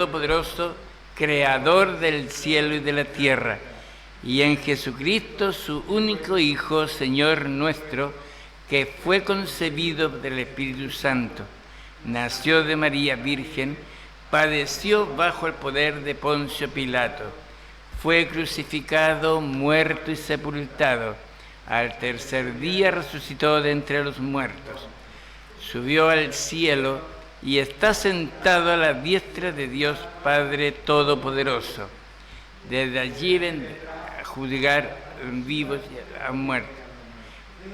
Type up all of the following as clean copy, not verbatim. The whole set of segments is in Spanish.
Todopoderoso, Creador del cielo y de la tierra, y en Jesucristo, su único Hijo, Señor nuestro, que fue concebido del Espíritu Santo, nació de María Virgen, padeció bajo el poder de Poncio Pilato, fue crucificado, muerto y sepultado. Al tercer día resucitó de entre los muertos, subió al cielo y está sentado a la diestra de Dios Padre Todopoderoso. Desde allí vendrá a juzgar a vivos y a muertos.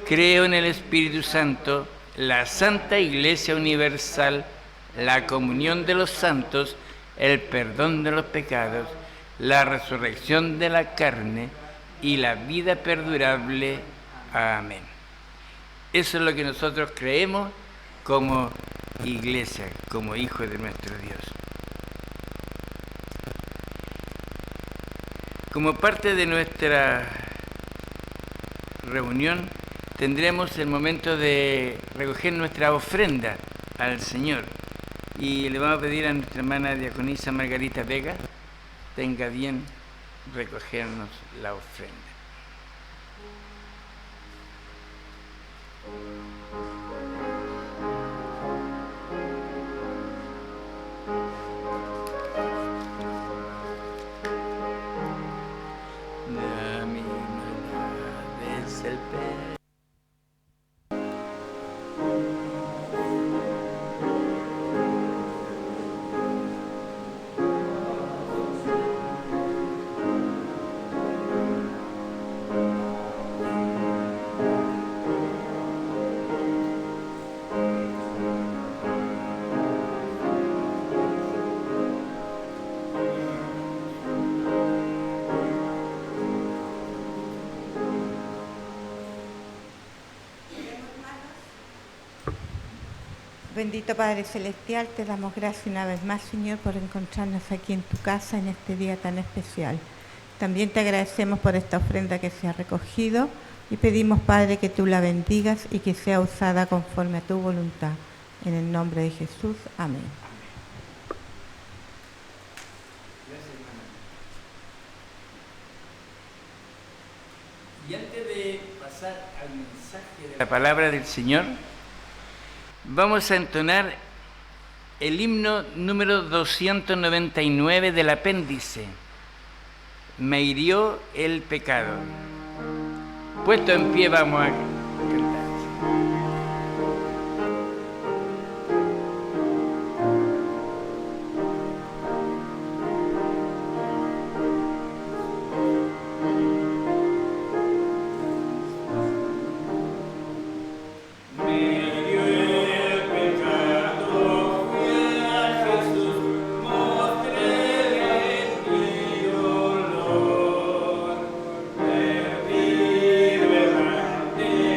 Creo en el Espíritu Santo, la Santa Iglesia Universal, la comunión de los santos, el perdón de los pecados, la resurrección de la carne y la vida perdurable. Amén. Eso es lo que nosotros creemos como Iglesia, como hijos de nuestro Dios. Como parte de nuestra reunión, tendremos el momento de recoger nuestra ofrenda al Señor. Y le vamos a pedir a nuestra hermana diaconisa Margarita Vega, tenga bien recogernos la ofrenda. Bendito Padre Celestial, te damos gracias una vez más, Señor, por encontrarnos aquí en tu casa en este día tan especial. También te agradecemos por esta ofrenda que se ha recogido y pedimos, Padre, que tú la bendigas y que sea usada conforme a tu voluntad. En el nombre de Jesús, amén. Y antes de pasar al mensaje de la palabra del Señor, vamos a entonar el himno número 299 del apéndice. Me hirió el pecado. Puesto en pie vamos a cantar. Perdido errante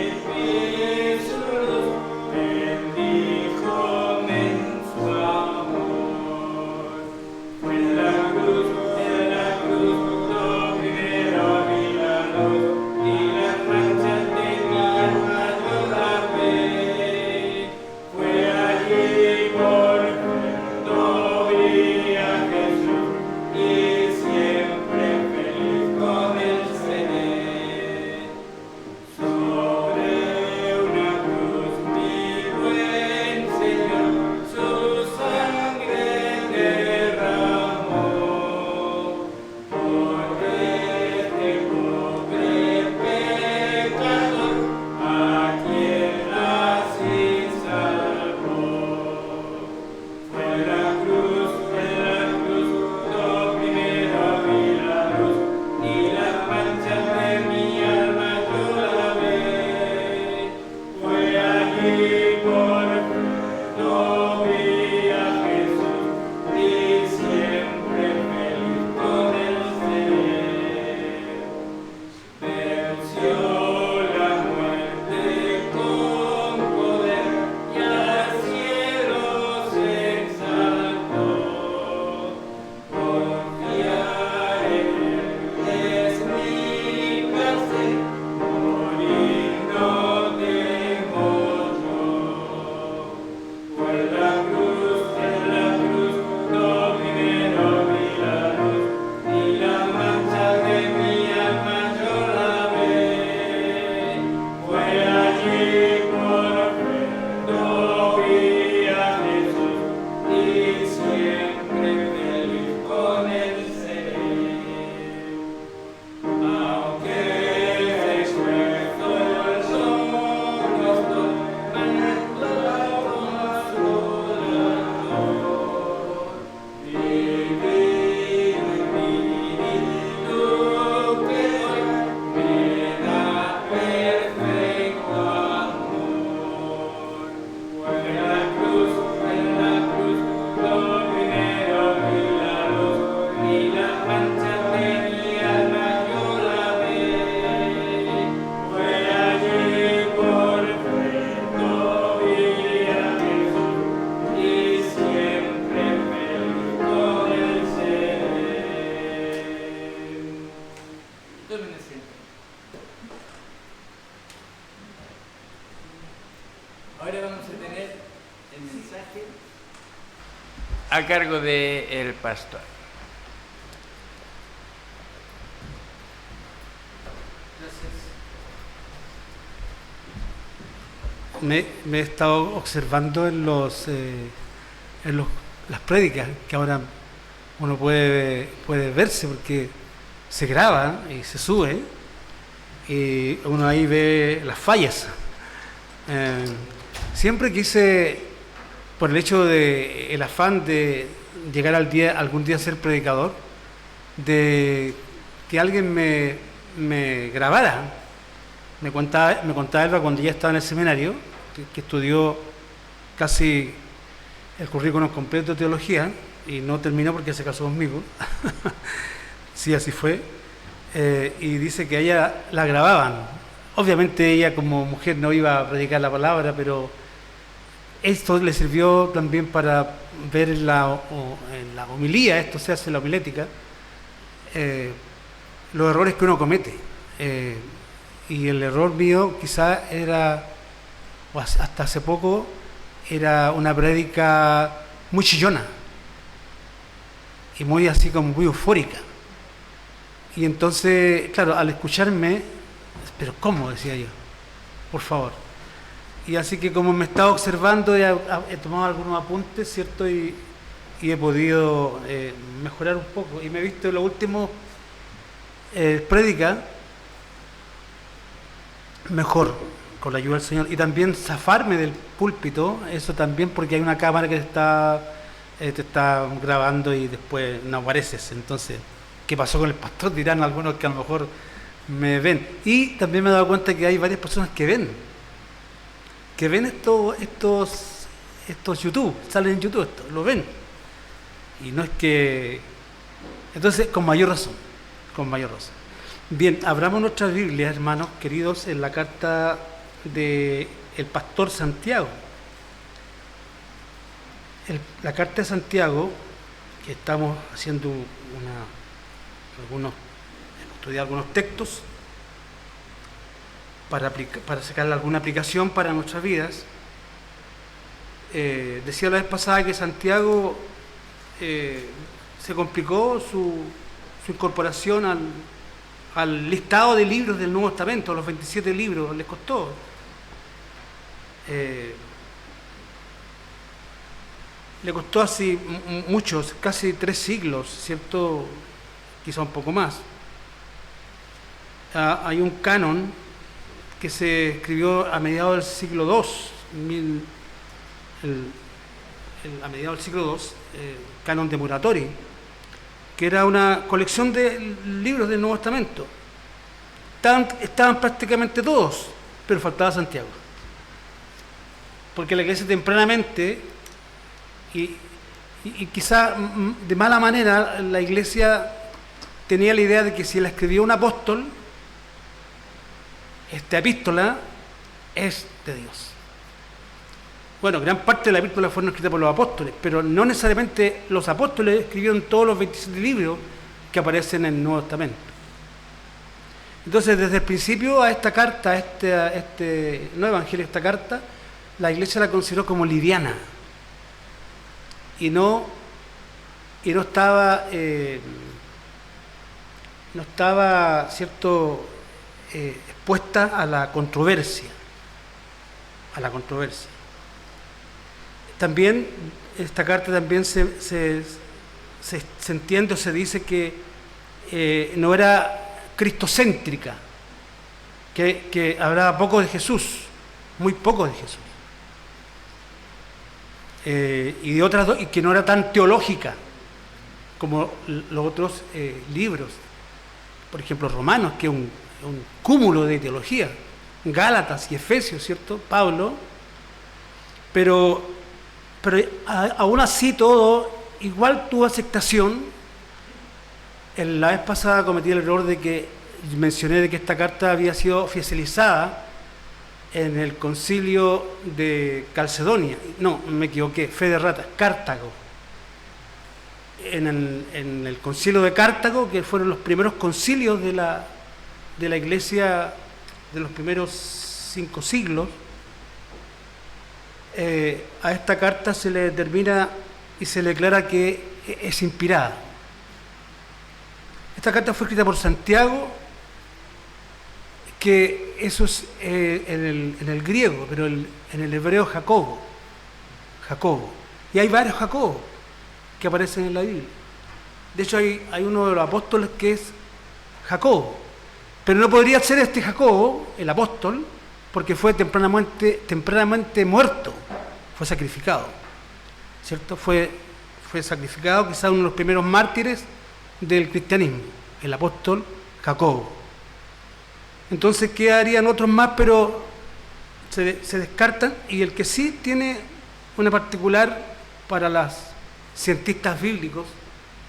a cargo del pastor. Me he estado observando en las prédicas, que ahora uno puede verse porque se graba y se sube, y uno ahí ve las fallas. Siempre quise, por el hecho de el afán de llegar algún día a ser predicador, de que alguien me grabara. Me contaba Elba cuando ya estaba en el seminario, que estudió casi el currículum completo de teología y no terminó porque se casó conmigo. Sí, así fue. Y dice que a ella la grababan. Obviamente ella como mujer no iba a predicar la palabra, pero esto le sirvió también para ver en la homilía, esto se hace en la homilética, los errores que uno comete. Y el error mío quizá era, o hasta hace poco, era una prédica muy chillona y muy así como muy eufórica. Y entonces, claro, al escucharme, pero ¿cómo? Decía yo, por favor. Y así que como me he estado observando, he tomado algunos apuntes, ¿cierto? Y he podido mejorar un poco. Y me he visto en los últimos prédicas mejor, con la ayuda del Señor. Y también zafarme del púlpito, eso también, porque hay una cámara que te está grabando y después no apareces. Entonces, ¿qué pasó con el pastor? Dirán algunos que a lo mejor me ven. Y también me he dado cuenta que hay varias personas que ven estos YouTube, salen en YouTube, lo ven. Y no es que... Entonces, con mayor razón. Bien, abramos nuestras Biblias, hermanos queridos, en la carta del pastor Santiago. La carta de Santiago, que estamos haciendo estudiar algunos textos para sacarle alguna aplicación para nuestras vidas. Decía la vez pasada que Santiago se complicó su incorporación al listado de libros del Nuevo Testamento, los 27 libros, les costó. Le costó así muchos, casi 3 siglos, ¿cierto? Quizá un poco más. Hay un canon que se escribió a mediados del siglo II, a mediados del siglo II, canon de Muratori, que era una colección de libros del Nuevo Testamento. Estaban prácticamente todos, pero faltaba Santiago. Porque la iglesia tempranamente, y quizá de mala manera, la iglesia tenía la idea de que si la escribió un apóstol, esta epístola es de Dios. Bueno, gran parte de la epístola fueron escritas por los apóstoles, pero no necesariamente los apóstoles escribieron todos los 27 libros que aparecen en el Nuevo Testamento. Entonces, desde el principio a esta carta, a este nuevo evangelio, esta carta, la iglesia la consideró como liviana y no estaba, cierto, expuesta a la controversia. También, esta carta también se entiende o se dice que no era cristocéntrica, que hablaba poco de Jesús, muy poco de Jesús. Y de otras dos, y que no era tan teológica como los otros libros. Por ejemplo, Romanos, que es un cúmulo de teología, Gálatas y Efesios, ¿cierto? Pablo, pero aún así todo igual tuvo aceptación. La vez pasada cometí el error de que mencioné de que esta carta había sido oficializada en el concilio de Calcedonia. No, me equivoqué, fe de ratas, Cartago. En el concilio de Cartago, que fueron los primeros concilios de la iglesia de los primeros 5 siglos, a esta carta se le determina y se le declara que es inspirada. Esta carta fue escrita por Santiago, que eso es en el griego, pero en el hebreo Jacobo. Y hay varios Jacobos que aparecen en la Biblia. De hecho, hay uno de los apóstoles que es Jacobo. Pero no podría ser este Jacobo, el apóstol, porque fue tempranamente muerto, fue sacrificado. ¿Cierto? Fue sacrificado, quizás uno de los primeros mártires del cristianismo, el apóstol Jacobo. Entonces quedarían otros más, pero se descartan, y el que sí tiene una particular para los cientistas bíblicos,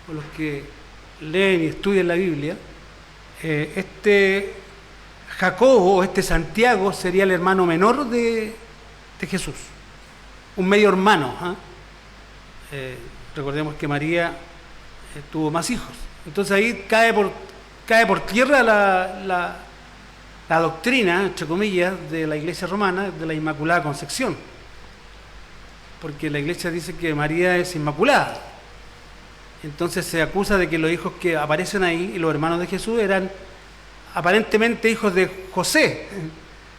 o los que leen y estudian la Biblia, este Jacobo, o este Santiago, sería el hermano menor de Jesús, un medio hermano. Recordemos que María tuvo más hijos. Entonces ahí cae por tierra la doctrina, entre comillas, de la Iglesia romana, de la Inmaculada Concepción. Porque la Iglesia dice que María es inmaculada. Entonces se acusa de que los hijos que aparecen ahí, y los hermanos de Jesús, eran aparentemente hijos de José.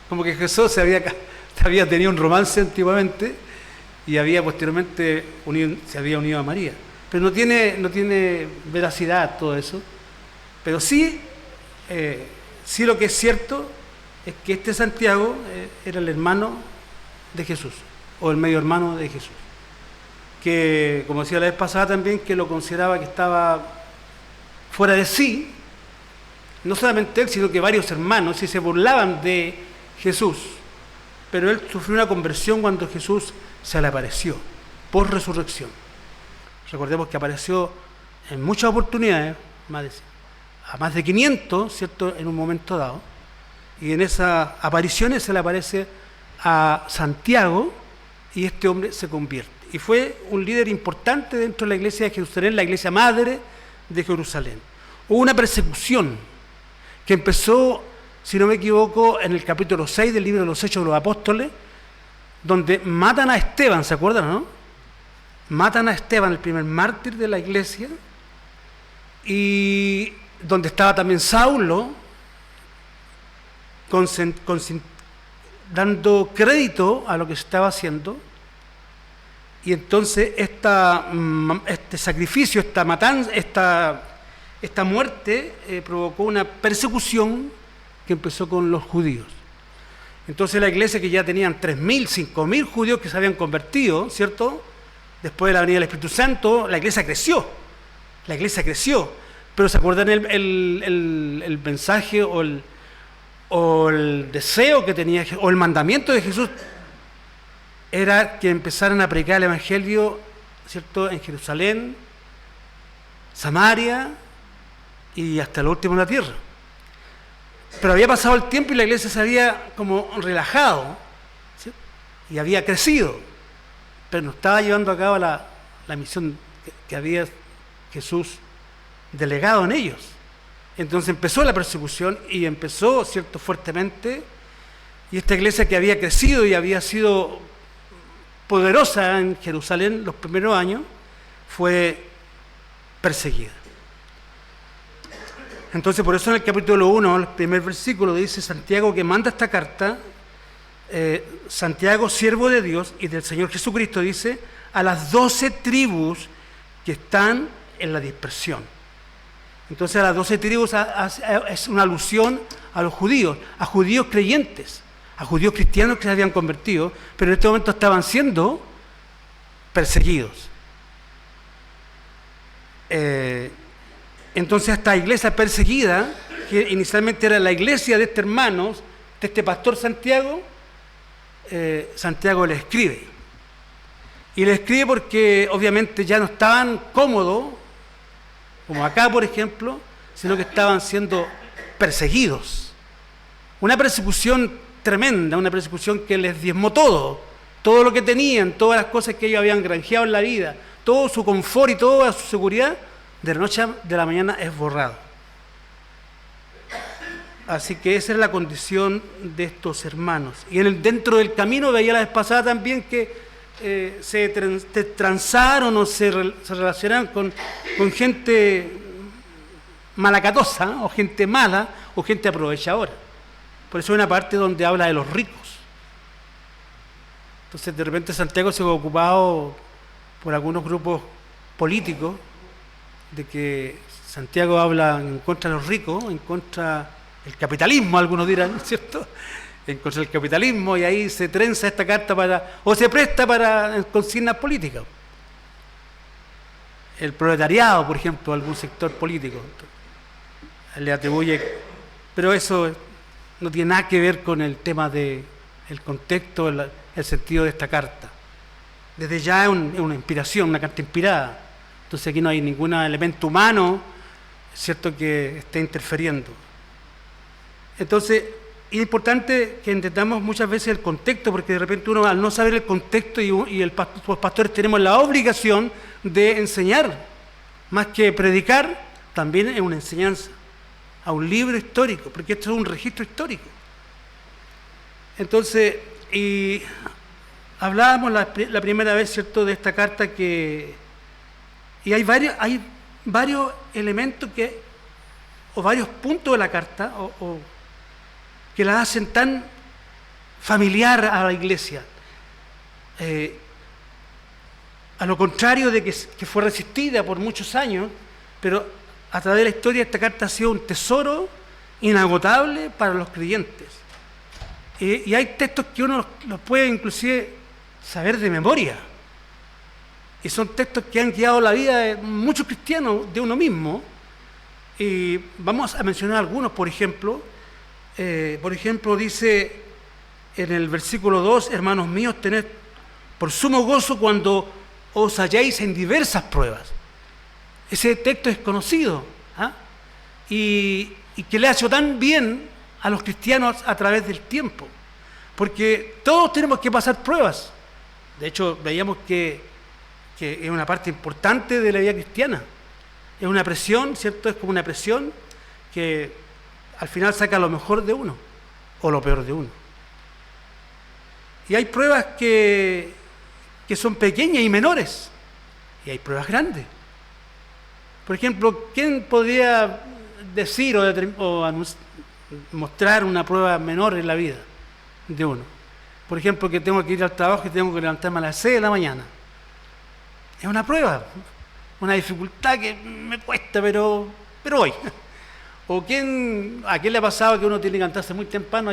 Como que Jesús había tenido un romance antiguamente y había posteriormente se había unido a María. Pero no tiene veracidad todo eso. Pero sí lo que es cierto es que este Santiago era el hermano de Jesús, o el medio hermano de Jesús, que, como decía la vez pasada también, que lo consideraba que estaba fuera de sí, no solamente él, sino que varios hermanos, y se burlaban de Jesús, pero él sufrió una conversión cuando Jesús se le apareció, por resurrección. Recordemos que apareció en muchas oportunidades, a más de 500, ¿cierto?, en un momento dado, y en esas apariciones se le aparece a Santiago, y este hombre se convierte. Y fue un líder importante dentro de la iglesia de Jerusalén, la iglesia madre de Jerusalén. Hubo una persecución que empezó, si no me equivoco, en el capítulo 6 del libro de los Hechos de los Apóstoles, donde matan a Esteban, ¿se acuerdan, no? Matan a Esteban, el primer mártir de la iglesia, y donde estaba también Saulo, dando crédito a lo que se estaba haciendo. Y entonces este sacrificio, esta matanza, esta muerte provocó una persecución que empezó con los judíos. Entonces la iglesia, que ya tenían 3.000, 5.000 judíos que se habían convertido, ¿cierto?, después de la venida del Espíritu Santo, la iglesia creció. Pero ¿se acuerdan el mensaje o el deseo que tenía, o el mandamiento de Jesús? Era que empezaran a predicar el Evangelio, ¿cierto?, en Jerusalén, Samaria y hasta lo último en la tierra. Pero había pasado el tiempo y la iglesia se había como relajado, ¿sí?, y había crecido, pero no estaba llevando a cabo la misión que había Jesús delegado en ellos. Entonces empezó la persecución y empezó, ¿cierto?, fuertemente, y esta iglesia, que había crecido y había sido poderosa en Jerusalén los primeros años, fue perseguida. Entonces, por eso en el capítulo 1, el primer versículo, dice Santiago, que manda esta carta, Santiago, siervo de Dios y del Señor Jesucristo, dice, a las 12 tribus que están en la dispersión. Entonces, a las 12 tribus es una alusión a los judíos, a judíos creyentes, a judíos cristianos que se habían convertido, pero en este momento estaban siendo perseguidos. Entonces, esta iglesia perseguida, que inicialmente era la iglesia de este hermano, de este pastor Santiago, Santiago le escribe. Y le escribe porque obviamente ya no estaban cómodos, como acá por ejemplo, sino que estaban siendo perseguidos. Una persecución tremenda, una persecución que les diezmó todo lo que tenían, todas las cosas que ellos habían granjeado en la vida, todo su confort y toda su seguridad, de la noche a la mañana es borrado. Así que esa es la condición de estos hermanos. Y dentro del camino, veía la vez pasada también, que se transaron o se relacionaron con gente malacatosa, o gente mala, o gente aprovechadora. Por eso hay una parte donde habla de los ricos. Entonces, de repente Santiago se ha ocupado por algunos grupos políticos de que Santiago habla en contra de los ricos, en contra del capitalismo, algunos dirán, ¿cierto? En contra del capitalismo, y ahí se trenza esta carta o se presta para consignas políticas. El proletariado, por ejemplo, algún sector político, le atribuye, pero eso no tiene nada que ver con el tema del contexto, el sentido de esta carta. Desde ya es una inspiración, una carta inspirada. Entonces aquí no hay ningún elemento humano, ¿cierto?, que esté interfiriendo. Entonces, es importante que entendamos muchas veces el contexto, porque de repente uno, al no saber el contexto, y los pastores tenemos la obligación de enseñar, más que predicar, también es una enseñanza, a un libro histórico, porque esto es un registro histórico. Entonces, y hablábamos la primera vez, ¿cierto?, de esta carta y hay varios elementos o varios puntos de la carta que la hacen tan familiar a la Iglesia. A lo contrario de que fue resistida por muchos años, pero a través de la historia esta carta ha sido un tesoro inagotable para los creyentes. Y hay textos que uno los puede inclusive saber de memoria. Y son textos que han guiado la vida de muchos cristianos, de uno mismo. Y vamos a mencionar algunos, por ejemplo. Dice en el versículo 2, hermanos míos, tened por sumo gozo cuando os halláis en diversas pruebas. Ese texto es conocido, ¿ah? Y que le ha hecho tan bien a los cristianos a través del tiempo, porque todos tenemos que pasar pruebas. De hecho, veíamos que es una parte importante de la vida cristiana. Es una presión, ¿cierto? Es como una presión que al final saca lo mejor de uno o lo peor de uno. Y hay pruebas que son pequeñas y menores, y hay pruebas grandes. Por ejemplo, ¿quién podría decir o mostrar una prueba menor en la vida de uno? Por ejemplo, que tengo que ir al trabajo y tengo que levantarme a las 6 de la mañana. Es una prueba, una dificultad que me cuesta, pero voy. ¿O a quién le ha pasado que uno tiene que levantarse muy temprano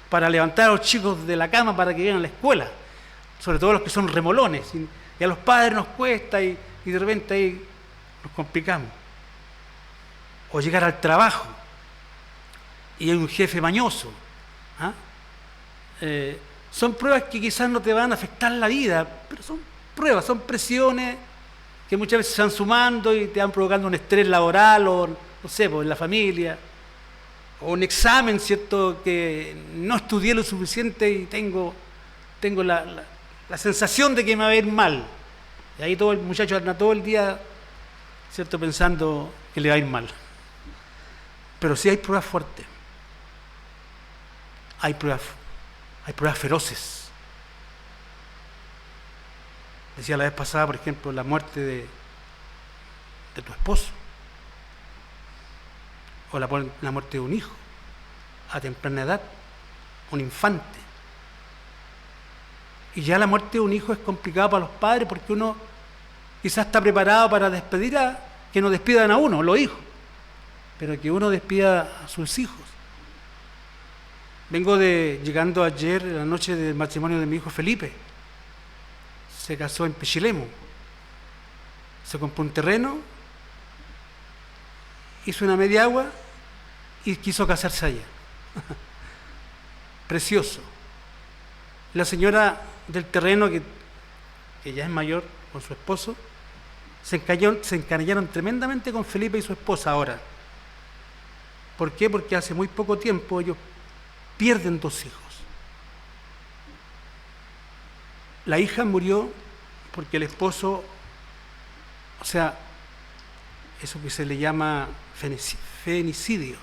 para levantar a los chicos de la cama para que lleguen a la escuela? Sobre todo los que son remolones. Y a los padres nos cuesta y de repente ahí nos complicamos. O llegar al trabajo y hay un jefe mañoso. ¿Ah? Son pruebas que quizás no te van a afectar la vida, pero son pruebas, son presiones que muchas veces se van sumando y te van provocando un estrés laboral o, no sé, pues, en la familia, o un examen, ¿cierto?, que no estudié lo suficiente y tengo la sensación de que me va a ir mal. Y ahí todo el muchacho anda todo el día, ¿cierto?, pensando que le va a ir mal. Pero sí hay pruebas fuertes. Hay pruebas feroces. Decía la vez pasada, por ejemplo, la muerte de tu esposo, o la muerte de un hijo a temprana edad, un infante. Y ya la muerte de un hijo es complicada para los padres, porque uno quizás está preparado para despedir que no despidan a uno, los hijos, pero que uno despida a sus hijos. Llegando ayer, en la noche del matrimonio de mi hijo Felipe. Se casó en Pichilemu. Se compró un terreno, hizo una media agua y quiso casarse allá. Precioso. La señora del terreno, que ya es mayor, con su esposo, se encariñaron tremendamente con Felipe y su esposa ahora. ¿Por qué? Porque hace muy poco tiempo ellos pierden 2 hijos. La hija murió porque el esposo, o sea, eso que se le llama femicidio,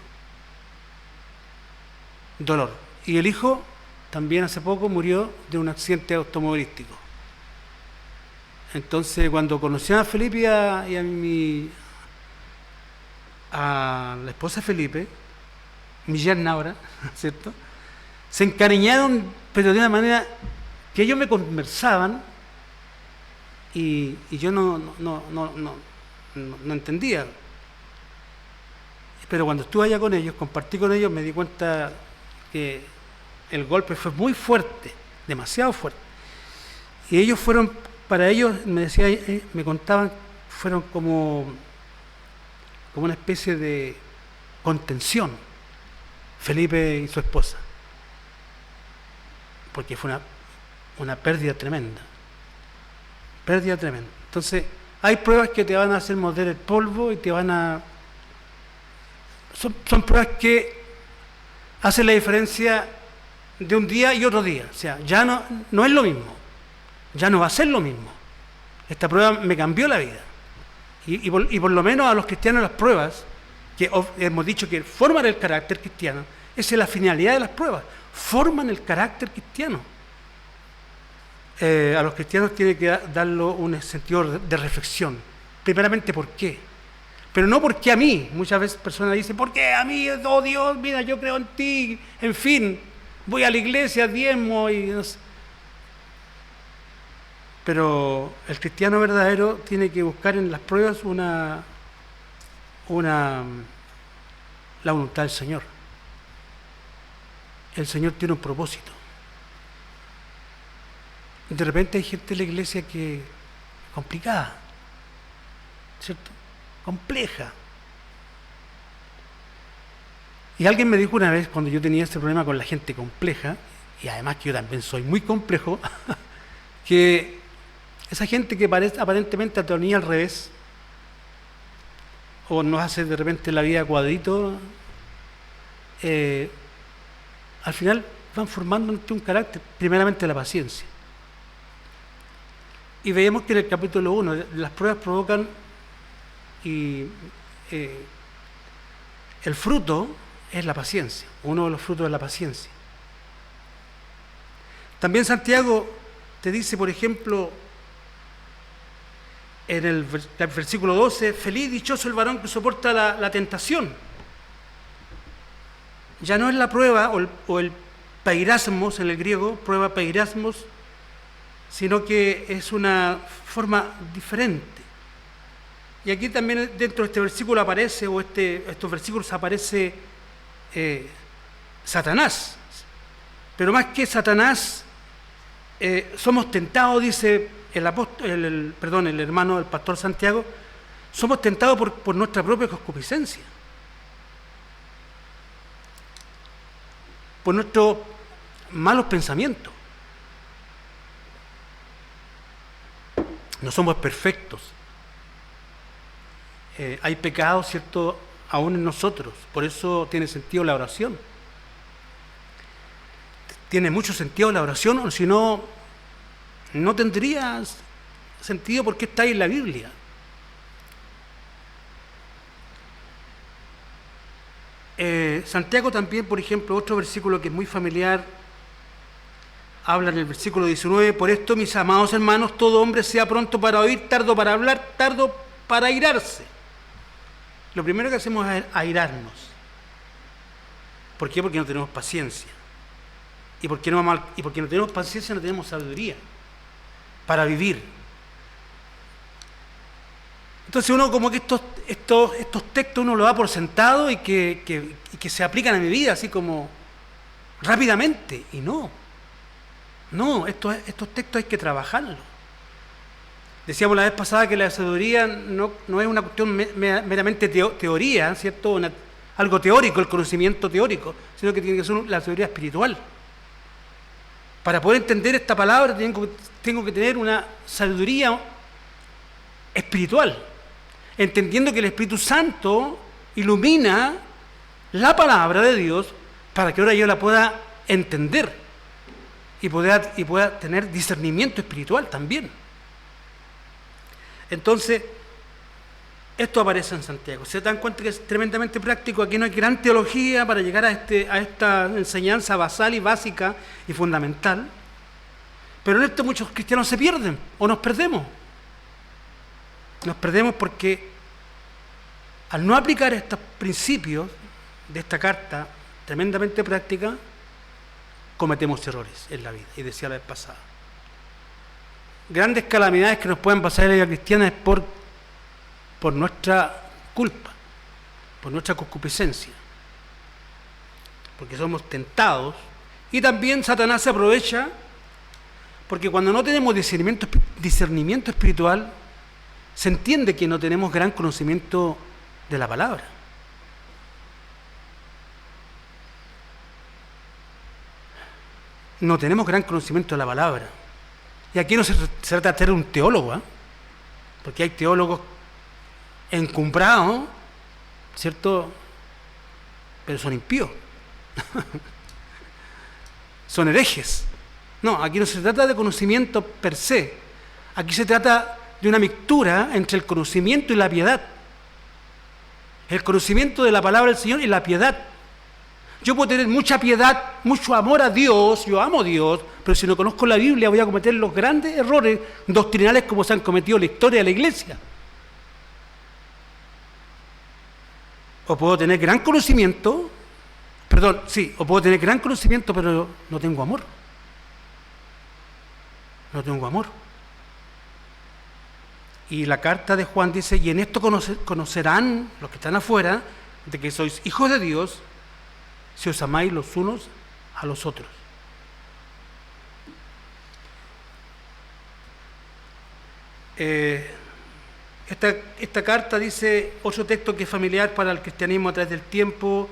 dolor. Y el hijo también hace poco murió de un accidente automovilístico. Entonces, cuando conocí a Felipe y a la esposa de Felipe, mi yerna ahora, ¿cierto? Se encariñaron, pero de una manera que ellos me conversaban y yo no entendía. Pero cuando estuve allá con ellos, compartí con ellos, me di cuenta que el golpe fue muy fuerte, demasiado fuerte. Y ellos fueron, para ellos, me contaban, fueron como una especie de contención, Felipe y su esposa, porque fue una pérdida tremenda. Entonces, hay pruebas que te van a hacer morder el polvo y te van a... Son pruebas que hacen la diferencia de un día y otro día. O sea, ya no es lo mismo, ya no va a ser lo mismo. Esta prueba me cambió la vida. Y por lo menos a los cristianos las pruebas, que hemos dicho que forman el carácter cristiano, esa es la finalidad de las pruebas, forman el carácter cristiano. A los cristianos tiene que darle un sentido de reflexión. Primeramente, ¿por qué? Pero no porque a mí. Muchas veces personas dicen, ¿por qué a mí? Oh Dios, mira, yo creo en ti, en fin, voy a la iglesia, diezmo y no sé. Pero el cristiano verdadero tiene que buscar en las pruebas la voluntad del Señor. El Señor tiene un propósito. De repente hay gente en la iglesia que es complicada, ¿cierto? Compleja. Y alguien me dijo una vez, cuando yo tenía este problema con la gente compleja, y además que yo también soy muy complejo, que esa gente que aparentemente atonía al revés, o nos hace de repente la vida cuadrito, al final van formando un carácter, primeramente la paciencia. Y veíamos que en el capítulo 1, las pruebas provocan y el fruto es la paciencia, uno de los frutos es la paciencia. También Santiago te dice, por ejemplo, en el versículo 12, feliz, dichoso el varón que soporta la tentación. Ya no es la prueba o el peirasmos en el griego, prueba peirasmos, sino que es una forma diferente. Y aquí también dentro de este versículo aparece, estos versículos aparece Satanás. Pero más que Satanás, somos tentados, dice el hermano del pastor Santiago, somos tentados por nuestra propia concupiscencia, por nuestros malos pensamientos. No somos perfectos. Hay pecado, ¿cierto?, aún en nosotros. Por eso tiene sentido la oración. Tiene mucho sentido la oración, o si no, no tendría sentido porque está ahí en la Biblia. Santiago también, por ejemplo, otro versículo que es muy familiar, habla en el versículo 19, por esto, mis amados hermanos, todo hombre sea pronto para oír, tardo para hablar, tardo para airarse. Lo primero que hacemos es airarnos. ¿Por qué? Porque no tenemos paciencia. Y porque no tenemos paciencia, no tenemos sabiduría para vivir. Entonces uno como que estos textos uno lo da por sentado y que se aplican a mi vida así como rápidamente. Y no, estos textos hay que trabajarlos. Decíamos la vez pasada que la sabiduría no es una cuestión meramente teoría, ¿cierto? Algo teórico, el conocimiento teórico, sino que tiene que ser la sabiduría espiritual. Para poder entender esta palabra tengo que tener una sabiduría espiritual, entendiendo que el Espíritu Santo ilumina la palabra de Dios para que ahora yo la pueda entender y pueda tener discernimiento espiritual también. Entonces, esto aparece en Santiago. Se dan cuenta que es tremendamente práctico. Aquí no hay gran teología para llegar a esta enseñanza basal y básica y fundamental. Pero en esto muchos cristianos se pierden o nos perdemos. Nos perdemos porque al no aplicar estos principios de esta carta tremendamente práctica, cometemos errores en la vida, y decía la vez pasada. Grandes calamidades que nos pueden pasar en la vida cristiana es por nuestra culpa, por nuestra concupiscencia, porque somos tentados, y también Satanás se aprovecha, porque cuando no tenemos discernimiento espiritual, se entiende que no tenemos gran conocimiento de la palabra. No tenemos gran conocimiento de la palabra. Y aquí no se trata de ser un teólogo, ¿eh? Porque hay teólogos encumbrados, ¿cierto? Pero son impíos. Son herejes. No, aquí no se trata de conocimiento per se. Aquí se trata de una mixtura entre el conocimiento y la piedad. El conocimiento de la palabra del Señor y la piedad. Yo puedo tener mucha piedad, mucho amor a Dios, yo amo a Dios, pero si no conozco la Biblia voy a cometer los grandes errores doctrinales como se han cometido en la historia de la Iglesia. O puedo tener gran conocimiento, o puedo tener gran conocimiento, pero no tengo amor. No tengo amor. Y la carta de Juan dice, y en esto conocerán los que están afuera, de que sois hijos de Dios, si os amáis los unos a los otros. Esta carta dice, otro texto que es familiar para el cristianismo a través del tiempo,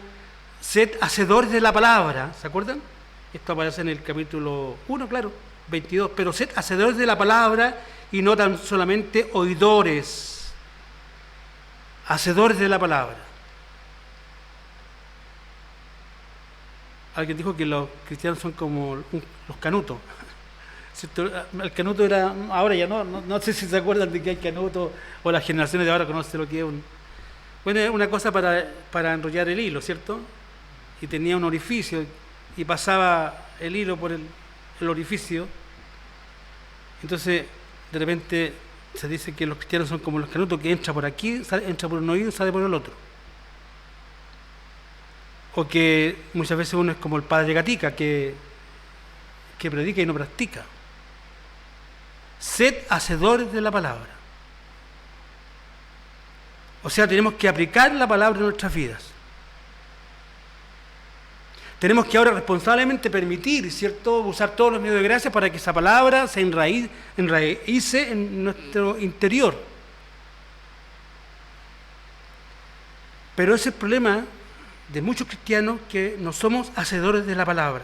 sed hacedores de la palabra, ¿se acuerdan? Esto aparece en el capítulo 1, claro, 22, pero sed hacedores de la palabra y no tan solamente oidores, hacedores de la palabra. Alguien dijo que los cristianos son como los canutos. El canuto era, ahora ya no sé si se acuerdan de que hay canuto, o las generaciones de ahora conocen lo que es una cosa para enrollar el hilo, ¿cierto? Y tenía un orificio y pasaba el hilo por el orificio. Entonces, de repente se dice que los cristianos son como los canutos, que entra por aquí, entra por un oído y sale por el otro. O que muchas veces uno es como el padre Gatica, que predica y no practica. Sed hacedores de la palabra. O sea, tenemos que aplicar la palabra en nuestras vidas. Tenemos que ahora responsablemente permitir, ¿cierto?, usar todos los medios de gracia para que esa palabra se enraíce en nuestro interior. Pero ese es el problema de muchos cristianos, que no somos hacedores de la palabra.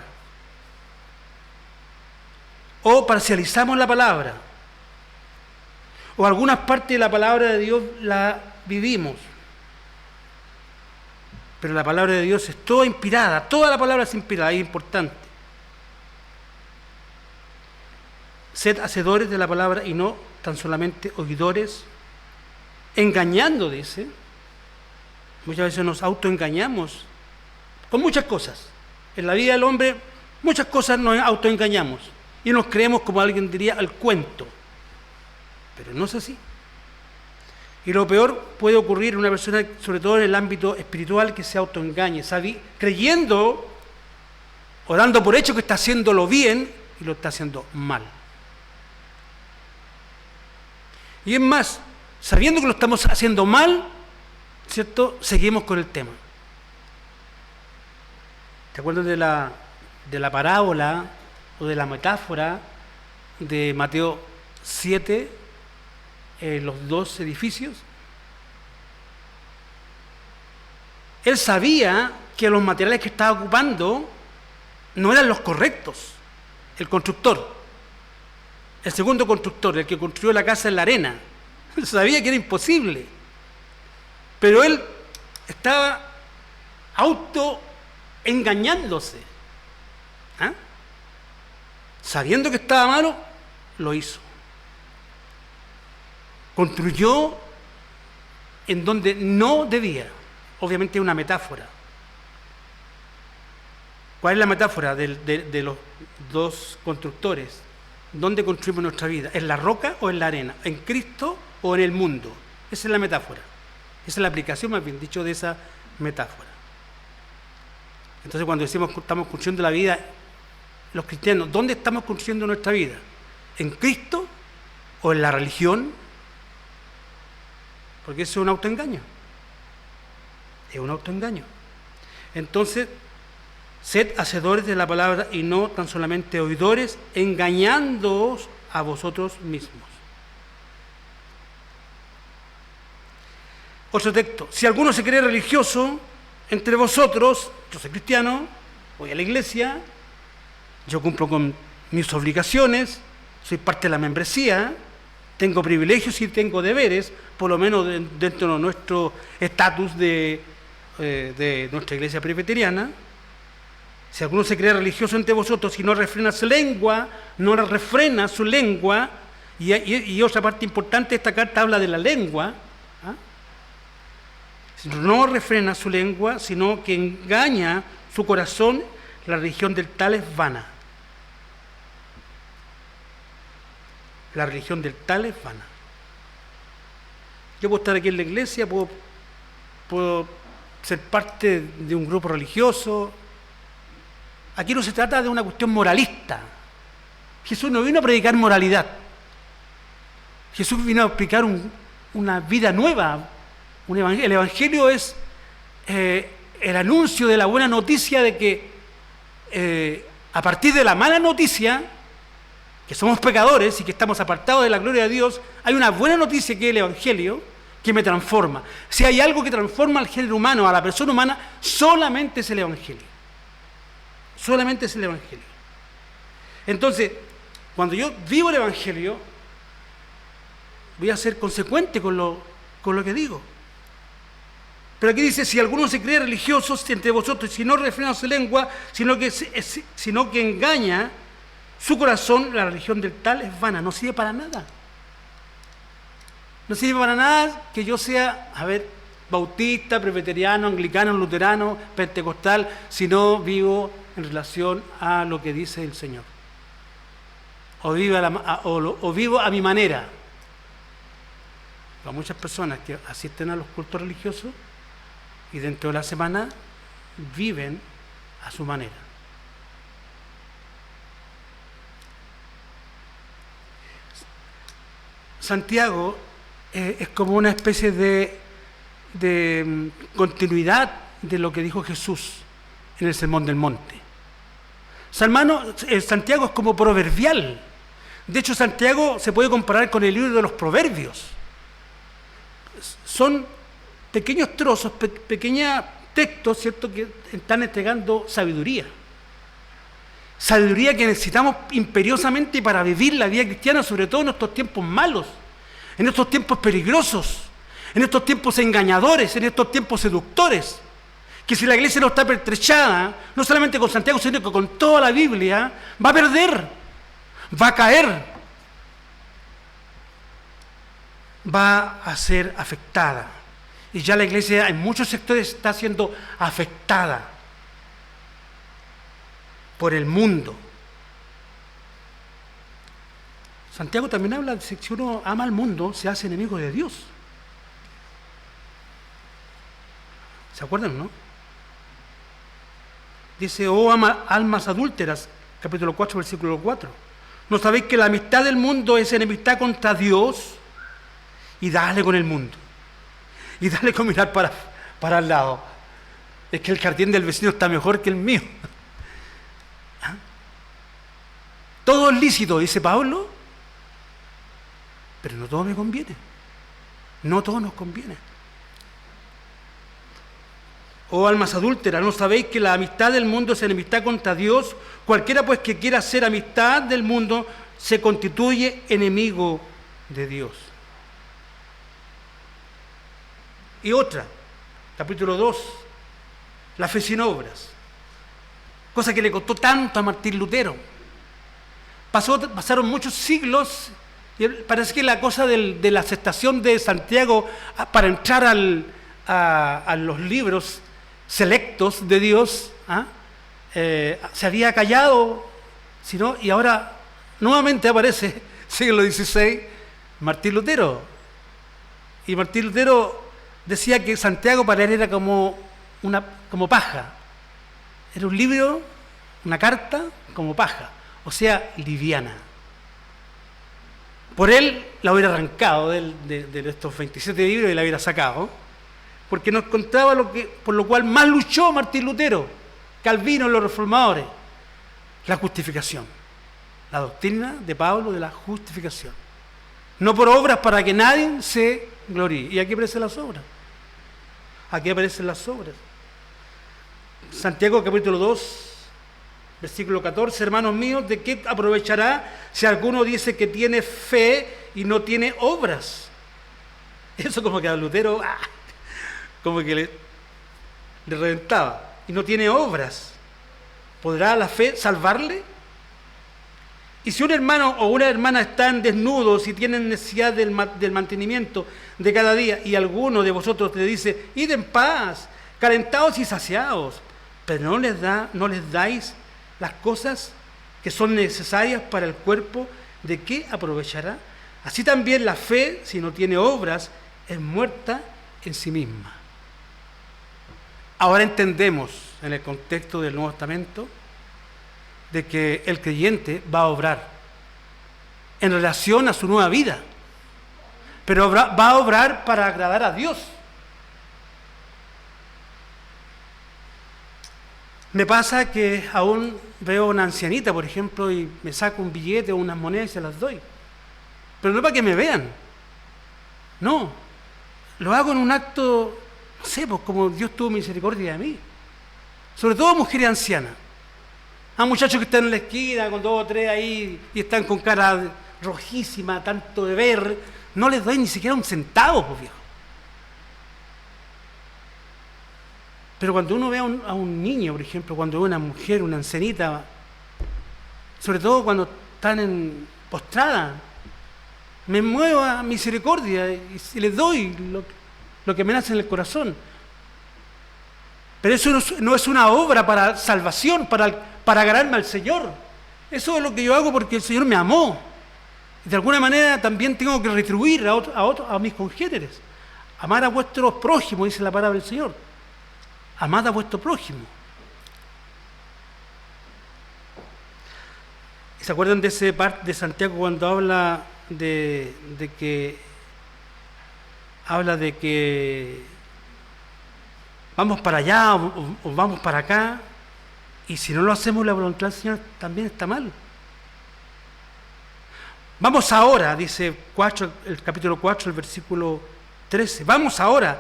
O parcializamos la palabra. O algunas partes de la palabra de Dios la vivimos. Pero la palabra de Dios es toda inspirada, toda la palabra es inspirada, es importante. Sed hacedores de la palabra y no tan solamente oidores, engañando, dice. Muchas veces nos autoengañamos con muchas cosas. En la vida del hombre, muchas cosas nos autoengañamos y nos creemos, como alguien diría, al cuento. Pero no es así. Y lo peor puede ocurrir en una persona, sobre todo en el ámbito espiritual, que se autoengañe, creyendo o dando por hecho que está haciéndolo bien y lo está haciendo mal. Y es más, sabiendo que lo estamos haciendo mal, ¿cierto?, seguimos con el tema. ¿Te acuerdas de la parábola o de la metáfora de Mateo 7, los dos edificios? Él sabía que los materiales que estaba ocupando no eran los correctos. El constructor, el segundo constructor, el que construyó la casa en la arena, él sabía que era imposible. Pero él estaba autoengañándose. ¿Ah? Sabiendo que estaba malo, lo hizo. Construyó en donde no debía. Obviamente es una metáfora. ¿Cuál es la metáfora de los dos constructores? ¿Dónde construimos nuestra vida? ¿En la roca o en la arena? ¿En Cristo o en el mundo? Esa es la metáfora. Esa es la aplicación, más bien dicho, de esa metáfora. Entonces, cuando decimos que estamos construyendo la vida, los cristianos, ¿dónde estamos construyendo nuestra vida? ¿En Cristo o en la religión? Porque eso es un autoengaño. Es un autoengaño. Entonces, sed hacedores de la palabra y no tan solamente oidores, engañándoos a vosotros mismos. Otro texto. Si alguno se cree religioso entre vosotros, yo soy cristiano, voy a la iglesia, yo cumplo con mis obligaciones, soy parte de la membresía, tengo privilegios y tengo deberes, por lo menos dentro de nuestro estatus de nuestra iglesia presbiteriana. Si alguno se cree religioso entre vosotros y no refrena su lengua, y otra parte importante de esta carta habla de la lengua, no refrena su lengua, sino que engaña su corazón, la religión del tal es vana. La religión del tal es vana. Yo puedo estar aquí en la iglesia, puedo ser parte de un grupo religioso. Aquí no se trata de una cuestión moralista. Jesús no vino a predicar moralidad. Jesús vino a explicar una vida nueva. El Evangelio es el anuncio de la buena noticia de que a partir de la mala noticia, que somos pecadores y que estamos apartados de la gloria de Dios, hay una buena noticia que es el Evangelio, que me transforma. Si hay algo que transforma al género humano, a la persona humana, solamente es el Evangelio. Solamente es el Evangelio. Entonces, cuando yo vivo el Evangelio, voy a ser consecuente con lo que digo. Pero aquí dice, si alguno se cree religioso entre vosotros, si no refrena su lengua, sino que engaña su corazón, la religión del tal es vana, no sirve para nada. No sirve para nada que yo sea, bautista, presbiteriano, anglicano, luterano, pentecostal, si no vivo en relación a lo que dice el Señor. O vivo a mi manera. Hay muchas personas que asisten a los cultos religiosos y dentro de la semana viven a su manera. Santiago es como una especie de continuidad de lo que dijo Jesús en el Sermón del Monte. Santiago es como proverbial. De hecho, Santiago se puede comparar con el libro de los Proverbios. Son pequeños trozos, pequeños textos, ¿cierto?, que están entregando sabiduría. Sabiduría que necesitamos imperiosamente para vivir la vida cristiana, sobre todo en estos tiempos malos, en estos tiempos peligrosos, en estos tiempos engañadores, en estos tiempos seductores. Que si la iglesia no está pertrechada, no solamente con Santiago, sino que con toda la Biblia, va a perder, va a caer, va a ser afectada. Y ya la iglesia en muchos sectores está siendo afectada por el mundo. Santiago también habla de que si uno ama al mundo, se hace enemigo de Dios. ¿Se acuerdan, no? Dice, almas adúlteras, capítulo 4, versículo 4. ¿No sabéis que la amistad del mundo es enemistad contra Dios? Y dale con el mundo. Y dale con mirar para al lado. Es que el jardín del vecino está mejor que el mío. ¿Ah? Todo es lícito, dice Pablo, pero no todo me conviene. No todo nos conviene. Oh almas adúlteras, ¿no sabéis que la amistad del mundo es enemistad contra Dios? Cualquiera pues que quiera hacer amistad del mundo se constituye enemigo de Dios. Y otra, capítulo 2, la fe sin obras. Cosa que le costó tanto a Martín Lutero. Pasaron muchos siglos y parece que la cosa de la aceptación de Santiago para entrar a los libros selectos de Dios, se había callado, y ahora nuevamente aparece, siglo XVI, Martín Lutero, Y Martín Lutero decía que Santiago para él era como paja. Era un libro, una carta como paja, o sea, liviana. Por él la hubiera arrancado de estos 27 libros y la hubiera sacado, porque nos contaba por lo cual más luchó Martín Lutero, Calvino, los reformadores: la justificación, la doctrina de Pablo de la justificación. No por obras para que nadie se gloríe. Y aquí aparecen las obras. Aquí aparecen las obras. Santiago capítulo 2, versículo 14: hermanos míos, ¿de qué aprovechará si alguno dice que tiene fe y no tiene obras? Eso como que a Lutero, como que le reventaba. Y no tiene obras. ¿Podrá la fe salvarle? Y si un hermano o una hermana están desnudos y tienen necesidad del mantenimiento de cada día, y alguno de vosotros le dice: id en paz, calentados y saciados, pero no les dais las cosas que son necesarias para el cuerpo, ¿de qué aprovechará? Así también la fe, si no tiene obras, es muerta en sí misma. Ahora entendemos, en el contexto del Nuevo Testamento, de que el creyente va a obrar en relación a su nueva vida, pero va a obrar para agradar a Dios. Me pasa que aún veo una ancianita, por ejemplo, y me saco un billete o unas monedas y se las doy, pero no para que me vean, no, lo hago en un acto, no sé, pues como Dios tuvo misericordia de mí, sobre todo mujeres ancianas. A muchachos que están en la esquina con 2 o 3 ahí y están con cara rojísima, tanto de ver, no les doy ni siquiera un centavo, pues viejo. Pero cuando uno ve a un niño, por ejemplo, cuando ve a una mujer, una ancianita, sobre todo cuando están postradas, me muevo a misericordia y les doy lo que me nace en el corazón. Pero eso no es una obra para salvación, para ganarme al Señor. Eso es lo que yo hago porque el Señor me amó. Y de alguna manera también tengo que retribuir a mis congéneres. Amar a vuestros prójimos, dice la palabra del Señor. Amad a vuestro prójimo. ¿Y se acuerdan de ese parte de Santiago cuando habla de que vamos para allá o vamos para acá? Y si no lo hacemos la voluntad del Señor, también está mal. Vamos ahora, dice el capítulo 4, el versículo 13. Vamos ahora,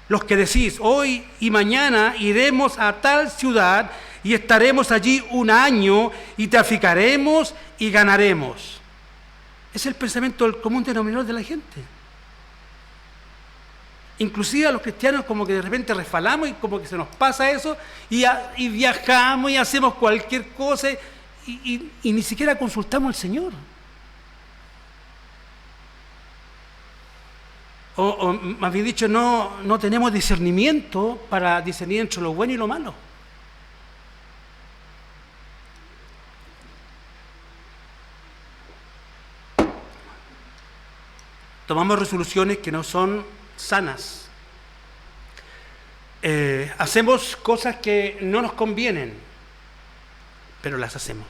los que decís, hoy y mañana iremos a tal ciudad y estaremos allí 1 año y traficaremos y ganaremos. Es el pensamiento del común denominador de la gente. Inclusive a los cristianos como que de repente resbalamos y como que se nos pasa eso y viajamos y hacemos cualquier cosa y ni siquiera consultamos al Señor. O más bien dicho, no tenemos discernimiento para discernir entre lo bueno y lo malo. Tomamos resoluciones que no son sanas. Hacemos cosas que no nos convienen, pero las hacemos.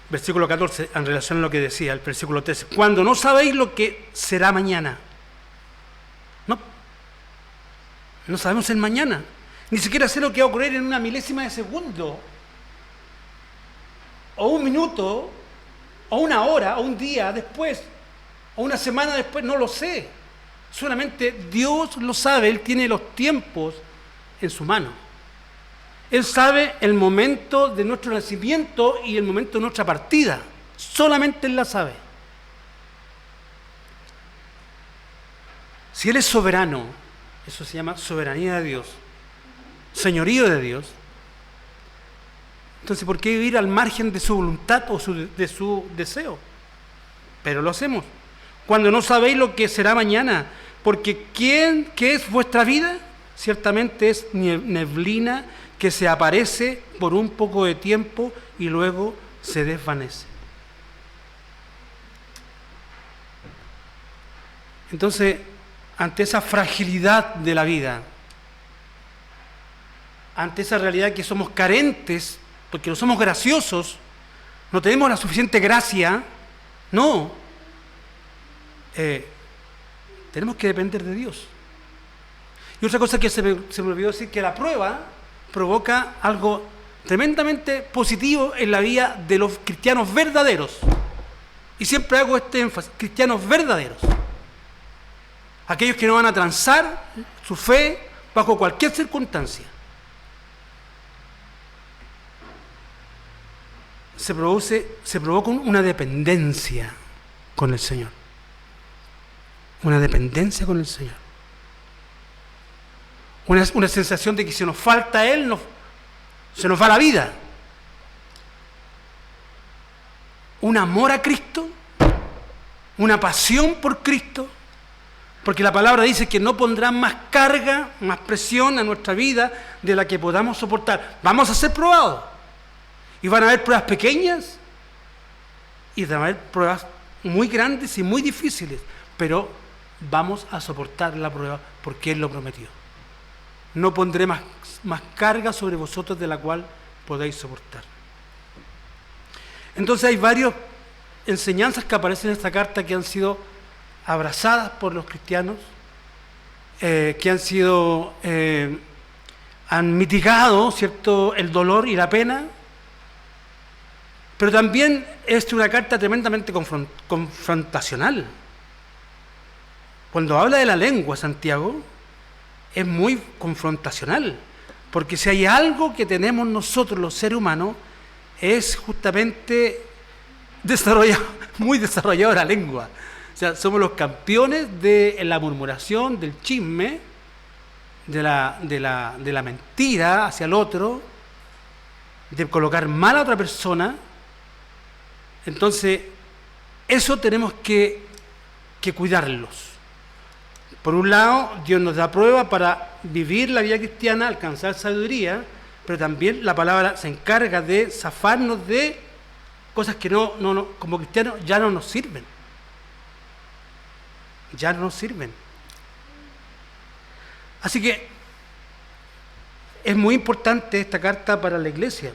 Versículo 14, en relación a lo que decía el versículo 13. Cuando no sabéis lo que será mañana. No sabemos el mañana. Ni siquiera sé lo que va a ocurrir en una milésima de segundo. O 1 minuto, o 1 hora, o un día después, o 1 semana después, no lo sé. Solamente Dios lo sabe, Él tiene los tiempos en su mano. Él sabe el momento de nuestro nacimiento y el momento de nuestra partida. Solamente Él la sabe. Si Él es soberano, eso se llama soberanía de Dios, señorío de Dios, entonces ¿por qué vivir al margen de su voluntad o de su deseo? Pero lo hacemos. Cuando no sabéis lo que será mañana, porque ¿qué es vuestra vida? Ciertamente es neblina que se aparece por un poco de tiempo y luego se desvanece. Entonces, ante esa fragilidad de la vida, ante esa realidad que somos carentes, porque no somos graciosos, no tenemos la suficiente gracia, no. Tenemos que depender de Dios. Y otra cosa que se me olvidó decir, que la prueba provoca algo tremendamente positivo en la vida de los cristianos verdaderos. Y siempre hago este énfasis, cristianos verdaderos. Aquellos que no van a transar su fe bajo cualquier circunstancia. Se provoca una dependencia con el Señor. Una dependencia con el Señor. Una sensación de que si nos falta Él, se nos va la vida. Un amor a Cristo, una pasión por Cristo, porque la palabra dice que no pondrán más carga, más presión a nuestra vida de la que podamos soportar. Vamos a ser probados. Y van a haber pruebas pequeñas y van a haber pruebas muy grandes y muy difíciles, pero vamos a soportar la prueba porque Él lo prometió. No pondré más carga sobre vosotros de la cual podéis soportar. Entonces hay varias enseñanzas que aparecen en esta carta que han sido abrazadas por los cristianos, que han mitigado, ¿cierto?, el dolor y la pena, pero también es una carta tremendamente confrontacional. Cuando habla de la lengua, Santiago, es muy confrontacional, porque si hay algo que tenemos nosotros los seres humanos, es justamente muy desarrollado la lengua. O sea, somos los campeones de la murmuración, del chisme, de la mentira hacia el otro, de colocar mal a otra persona. Entonces, eso tenemos que cuidarlos. Por un lado, Dios nos da prueba para vivir la vida cristiana, alcanzar sabiduría, pero también la palabra se encarga de zafarnos de cosas que no como cristianos ya no nos sirven. Ya no nos sirven. Así que es muy importante esta carta para la iglesia.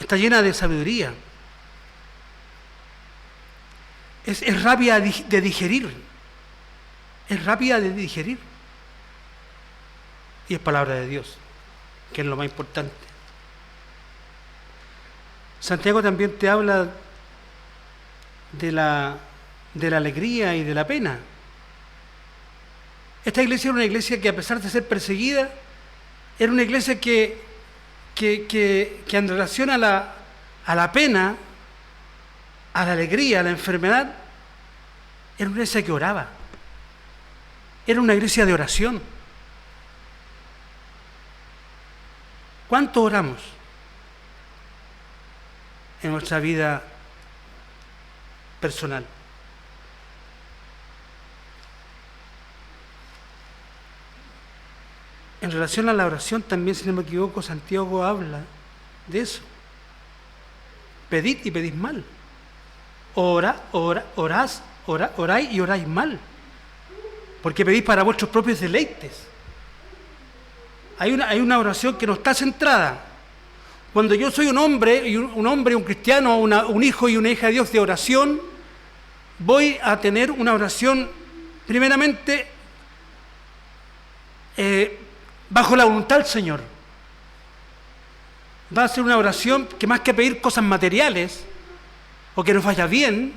Está llena de sabiduría. Es rápida de digerir. Es rápida de digerir. Y es palabra de Dios, que es lo más importante. Santiago también te habla de la alegría y de la pena. Esta iglesia era una iglesia que, a pesar de ser perseguida, era una iglesia que en relación a la pena, a la alegría, a la enfermedad, era una iglesia que oraba. Era una iglesia de oración. ¿Cuánto oramos en nuestra vida personal? En relación a la oración también, si no me equivoco, Santiago habla de eso. Pedid y pedís mal. Oráis y oráis mal. Porque pedís para vuestros propios deleites. Hay una oración que no está centrada. Cuando yo soy un hombre, un cristiano, un hijo y una hija de Dios de oración, voy a tener una oración primeramente bajo la voluntad del Señor. Va a ser una oración que, más que pedir cosas materiales o que nos vaya bien,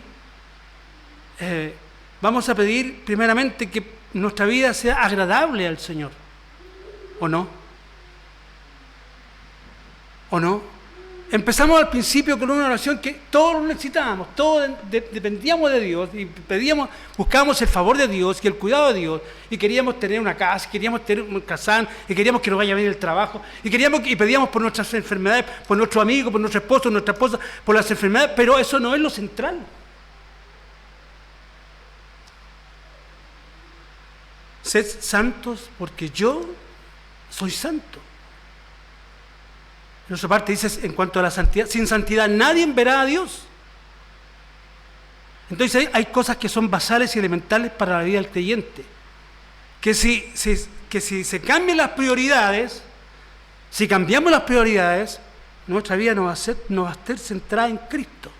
vamos a pedir primeramente que nuestra vida sea agradable al Señor. ¿O no? ¿O no? Empezamos al principio con una oración que todos necesitábamos, todos dependíamos de Dios y buscábamos el favor de Dios y el cuidado de Dios, y queríamos tener una casa, queríamos tener un casán, y queríamos que nos vaya bien el trabajo, y pedíamos por nuestras enfermedades, por nuestros amigos, por nuestro esposo, nuestra esposa, por las enfermedades, pero eso no es lo central. Sed santos porque yo soy santo. En otra parte dice, en cuanto a la santidad, sin santidad nadie verá a Dios. Entonces hay cosas que son basales y elementales para la vida del creyente. Que si se cambian las prioridades, si cambiamos las prioridades, nuestra vida no va a ser centrada en Cristo.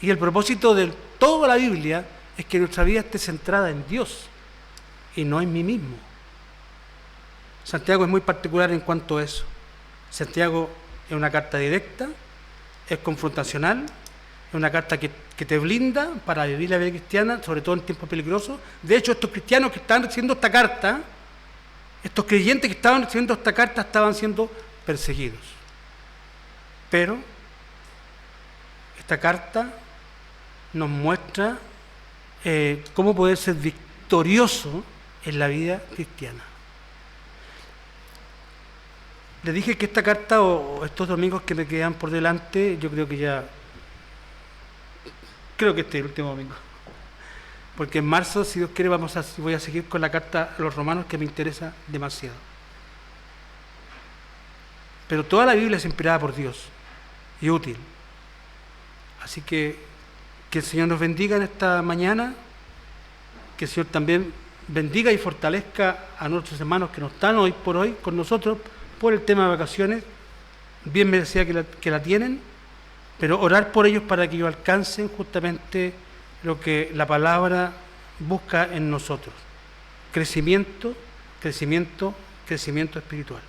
Y el propósito de toda la Biblia es que nuestra vida esté centrada en Dios y no en mí mismo. Santiago es muy particular en cuanto a eso. Santiago es una carta directa, es confrontacional, es una carta que te blinda para vivir la vida cristiana, sobre todo en tiempos peligrosos. De hecho, estos cristianos que estaban recibiendo esta carta, estos creyentes que estaban recibiendo esta carta, estaban siendo perseguidos. Pero esta carta nos muestra cómo poder ser victorioso en la vida cristiana. Les dije que esta carta o estos domingos que me quedan por delante, yo creo que este es el último domingo. Porque en marzo, si Dios quiere, voy a seguir con la carta a los romanos, que me interesa demasiado. Pero toda la Biblia es inspirada por Dios y útil. Así que el Señor nos bendiga en esta mañana, que el Señor también bendiga y fortalezca a nuestros hermanos que no están hoy por hoy con nosotros por el tema de vacaciones, bien merecida que la tienen, pero orar por ellos para que ellos alcancen justamente lo que la palabra busca en nosotros: crecimiento, crecimiento, crecimiento espiritual.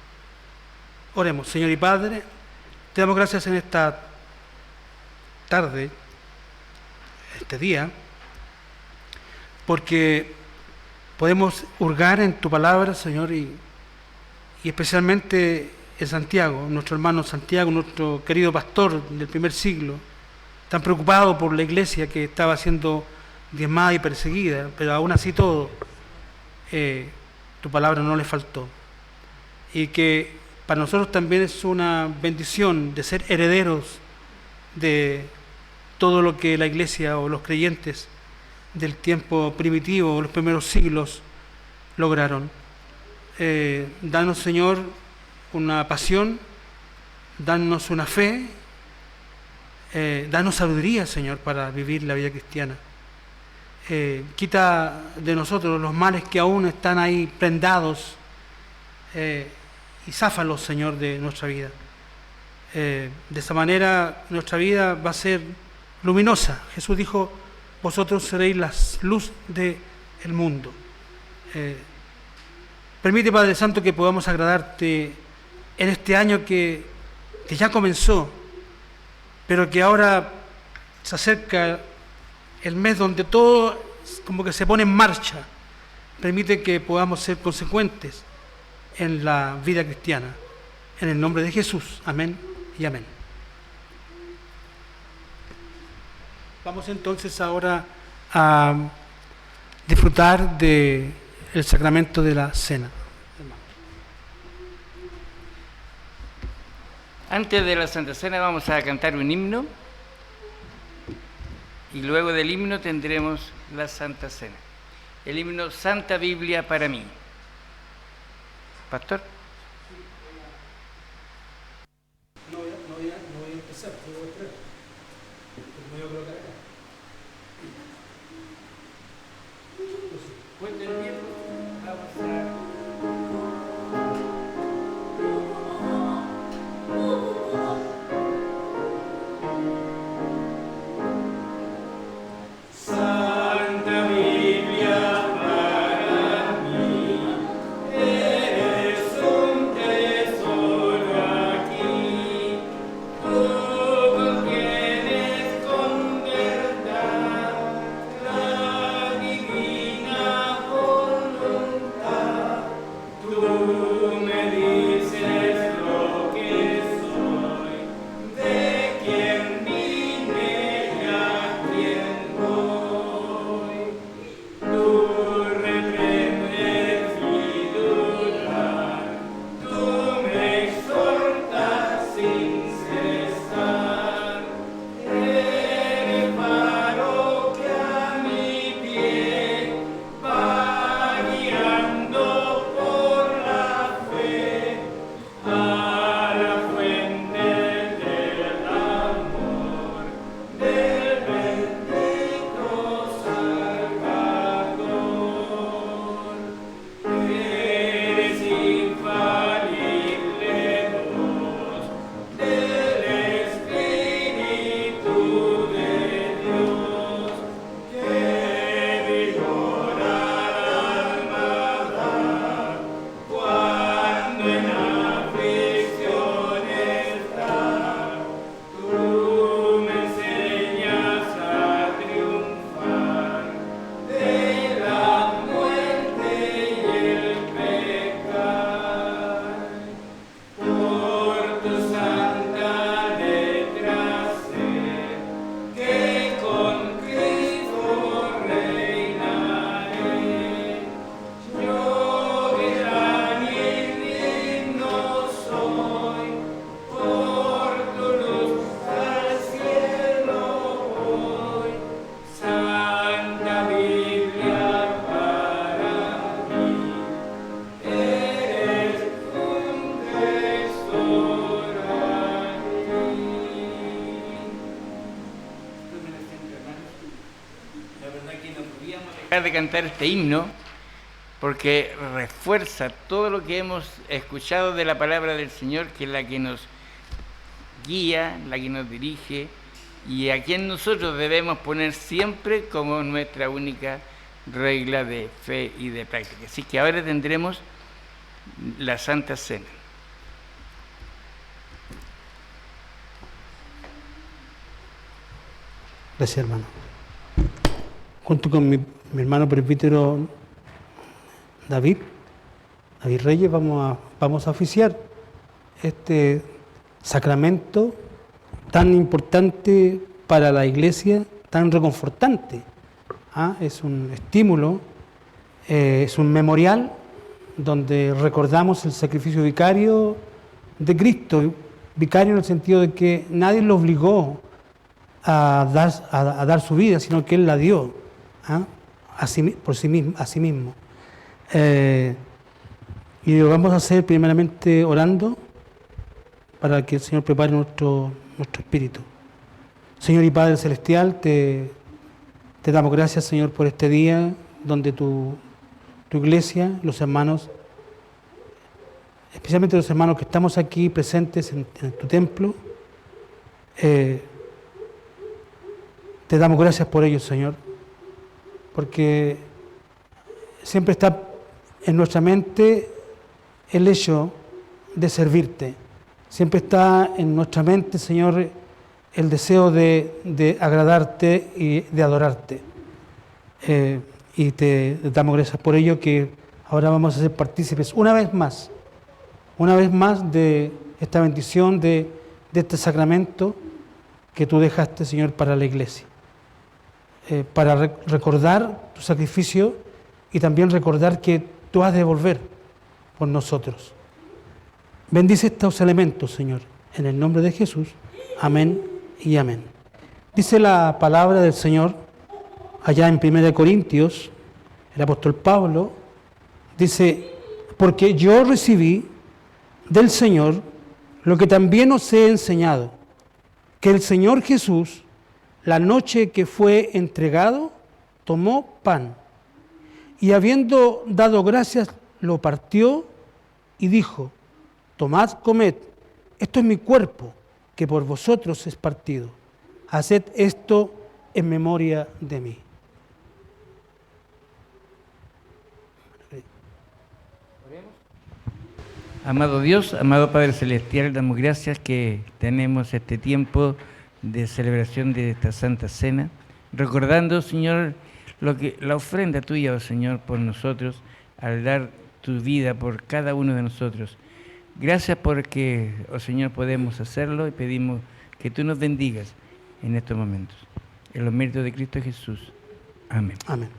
Oremos. Señor y Padre, te damos gracias en esta tarde, este día, porque podemos hurgar en tu palabra, Señor, y especialmente en Santiago, nuestro hermano Santiago, nuestro querido pastor del primer siglo, tan preocupado por la iglesia que estaba siendo diezmada y perseguida, pero aún así todo, tu palabra no le faltó. Y que para nosotros también es una bendición de ser herederos de todo lo que la iglesia o los creyentes del tiempo primitivo o los primeros siglos lograron. Danos, Señor, una pasión, danos una fe, danos sabiduría, Señor, para vivir la vida cristiana. Quita de nosotros los males que aún están ahí prendados y záfalos, Señor, de nuestra vida. De esa manera nuestra vida va a ser luminosa. Jesús dijo: vosotros seréis la luz del mundo. Permite, Padre Santo, que podamos agradarte en este año que ya comenzó, pero que ahora se acerca el mes donde todo como que se pone en marcha. Permite que podamos ser consecuentes en la vida cristiana. En el nombre de Jesús. Amén y amén. Vamos entonces ahora a disfrutar del sacramento de la cena. Antes de la Santa Cena vamos a cantar un himno y luego del himno tendremos la Santa Cena. El himno Santa Biblia para mí. Pastor. No voy a empezar, te voy a traer. Me voy a colocar acá. Cuenten bien, vamos a... Con dejar de cantar este himno porque refuerza todo lo que hemos escuchado de la palabra del Señor, que es la que nos guía, la que nos dirige y a quien nosotros debemos poner siempre como nuestra única regla de fe y de práctica. Así que ahora tendremos la Santa Cena. Gracias, hermano. Junto con mi hermano presbítero David Reyes, vamos a oficiar este sacramento tan importante para la Iglesia, tan reconfortante. Es un estímulo, es un memorial donde recordamos el sacrificio vicario de Cristo, vicario en el sentido de que nadie lo obligó a dar su vida, sino que Él la dio a sí mismo. Y lo vamos a hacer primeramente orando para que el Señor prepare nuestro espíritu. Señor y Padre Celestial, te damos gracias, Señor, por este día donde tu iglesia, los hermanos, especialmente los hermanos que estamos aquí presentes en tu templo, te damos gracias por ellos, Señor, porque siempre está en nuestra mente el hecho de servirte. Siempre está en nuestra mente, Señor, el deseo de agradarte y de adorarte. Y te damos gracias por ello, que ahora vamos a ser partícipes una vez más de esta bendición, de este sacramento que tú dejaste, Señor, para la Iglesia. Para recordar tu sacrificio y también recordar que tú has de volver por nosotros. Bendice estos elementos, Señor, en el nombre de Jesús. Amén y amén. Dice la palabra del Señor allá en 1 Corintios, el apóstol Pablo dice: porque yo recibí del Señor lo que también os he enseñado, que el Señor Jesús, la noche que fue entregado, tomó pan, y habiendo dado gracias, lo partió y dijo: tomad, comed, esto es mi cuerpo, que por vosotros es partido. Haced esto en memoria de mí. Amado Dios, amado Padre Celestial, damos gracias que tenemos este tiempo de celebración de esta Santa Cena, recordando, Señor, la ofrenda tuya, oh Señor, por nosotros, al dar tu vida por cada uno de nosotros. Gracias porque, oh Señor, podemos hacerlo y pedimos que tú nos bendigas en estos momentos. En los méritos de Cristo Jesús. Amén. Amén.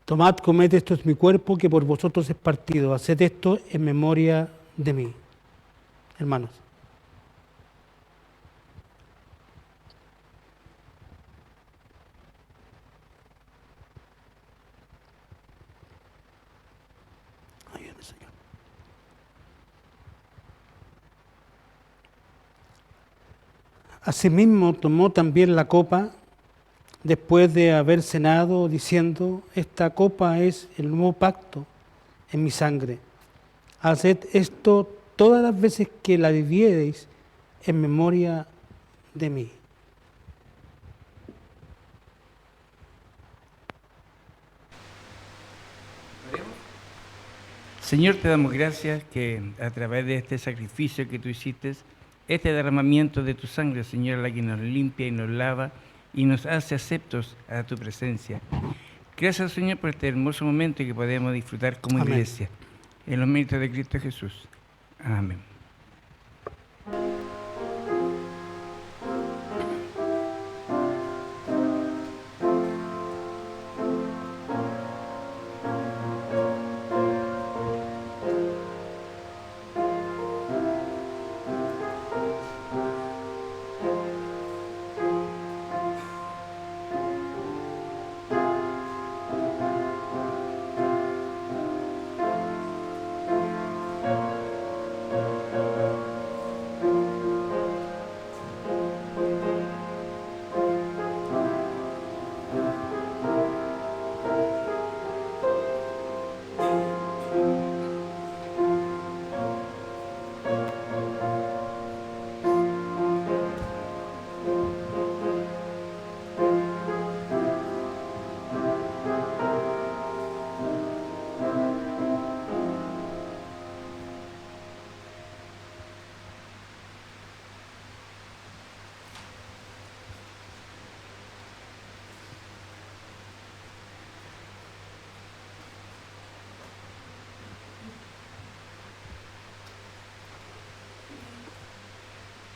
Tomad, comed, esto es mi cuerpo, que por vosotros es partido. Haced esto en memoria de mí. Hermanos. Ayúdame, Señor. Asimismo, tomó también la copa después de haber cenado, diciendo: esta copa es el nuevo pacto en mi sangre. Haced esto todas las veces que la bebiereis en memoria de mí. Señor, te damos gracias que a través de este sacrificio que tú hiciste, este derramamiento de tu sangre, Señor, la que nos limpia y nos lava y nos hace aceptos a tu presencia. Gracias, Señor, por este hermoso momento que podemos disfrutar como Amén. iglesia. En los méritos de Cristo Jesús. Amén.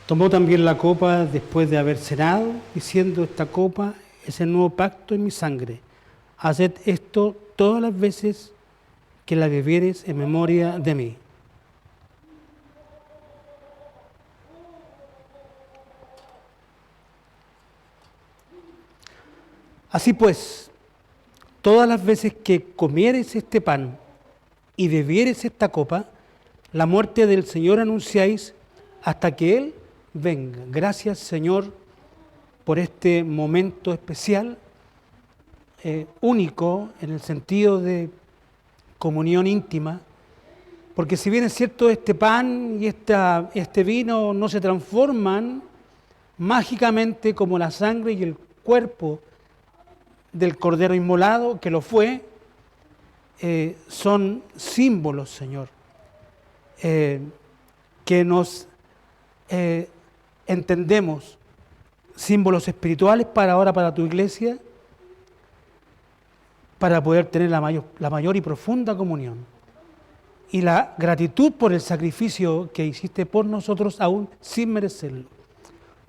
Tomó también la copa después de haber cenado, diciendo: esta copa es el nuevo pacto en mi sangre. Haced esto todas las veces que la bebiereis en memoria de mí. Así pues, todas las veces que comiereis este pan y bebiereis esta copa, la muerte del Señor anunciáis hasta que Él venga. Gracias, Señor, por este momento especial, único en el sentido de comunión íntima, porque si bien es cierto, este pan y este vino no se transforman mágicamente como la sangre y el cuerpo del Cordero inmolado, que lo fue, son símbolos, Señor, que nos entendemos, símbolos espirituales para ahora, para tu iglesia, para poder tener la mayor y profunda comunión. Y la gratitud por el sacrificio que hiciste por nosotros aún sin merecerlo.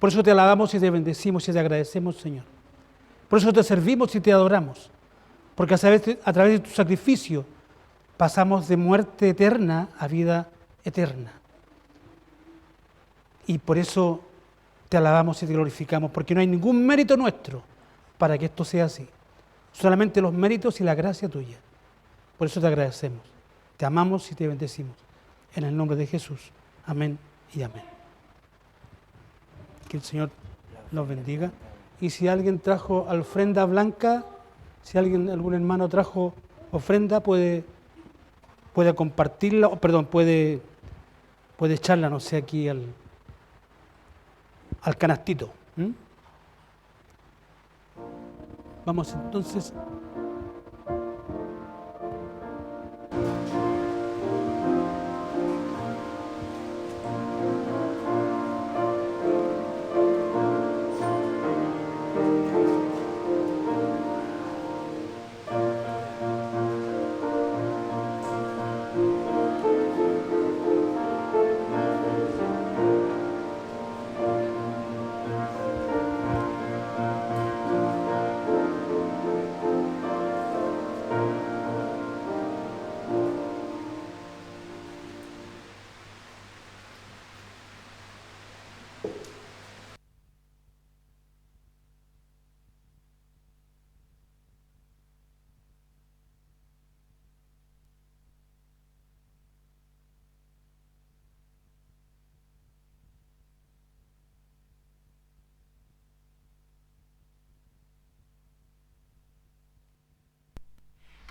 Por eso te alabamos y te bendecimos y te agradecemos, Señor. Por eso te servimos y te adoramos. Porque a través de tu sacrificio pasamos de muerte eterna a vida eterna. Y por eso te alabamos y te glorificamos, porque no hay ningún mérito nuestro para que esto sea así. Solamente los méritos y la gracia tuya. Por eso te agradecemos. Te amamos y te bendecimos. En el nombre de Jesús. Amén y amén. Que el Señor los bendiga. Y si alguien trajo ofrenda blanca, si algún hermano trajo ofrenda, puede compartirla, puede echarla, no sé, aquí al canastito. Vamos entonces.